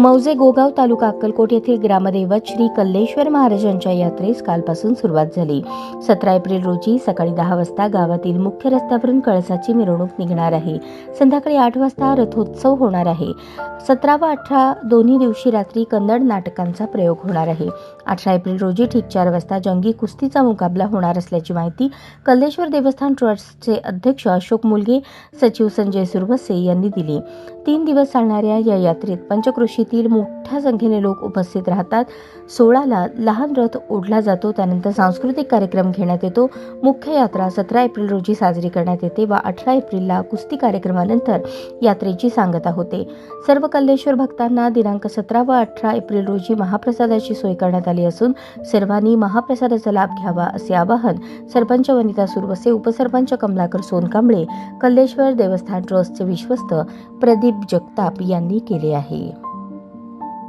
मौजे गोगाव तालुका अक्कलकोट येथील ग्रामदैवत श्री कल्लेश्वर महाराजांच्या यात्रेस कालपासून सुरुवात झाली. 17 एप्रिल रोजी सकाळी 10 वाजता गावातील मुख्य रस्त्यावरून कळसाची मिरवणूक निघणार आहे. संध्याकाळी 8 वाजता रथोत्सव होणार आहे. 17 व 18 दोन्ही दिवशी रात्री कन्नड नाटकांचा प्रयोग होणार आहे. 18 एप्रिल रोजी ठीक 4 वाजता जंगी कुस्तीचा मुकाबला होणार असल्याची माहिती कल्लेश्वर देवस्थान ट्रस्टचे अध्यक्ष अशोक मुलगे, सचिव संजय सुरवसे यांनी दिली. 3 दिवस चालणाऱ्या या यात्रेत पंचक्रोशीतील मोठ्या संख्येने लोक उपस्थित राहतात. 16ला लहान रथ ओढला जातो, त्यानंतर सांस्कृतिक कार्यक्रम घेण्यात येतो. मुख्य यात्रा 17 एप्रिल रोजी साजरी करण्यात येते व 18 एप्रिलला कुस्ती कार्यक्रमानंतर यात्रेची सांगता होते. सर्व कल्लेश्वर भक्तांना दिनांक 17 व 18 एप्रिल रोजी महाप्रसादाची सोय करण्यात आली असून सर्वांनी महाप्रसादाचा लाभ घ्यावा असे आवाहन सरपंच वनिता सुरवसे, उपसरपंच कमलाकर सोनकांबळे, कल्लेश्वर देवस्थान ट्रस्टचे विश्वस्त प्रदीप जगताप यांनी केले आहे.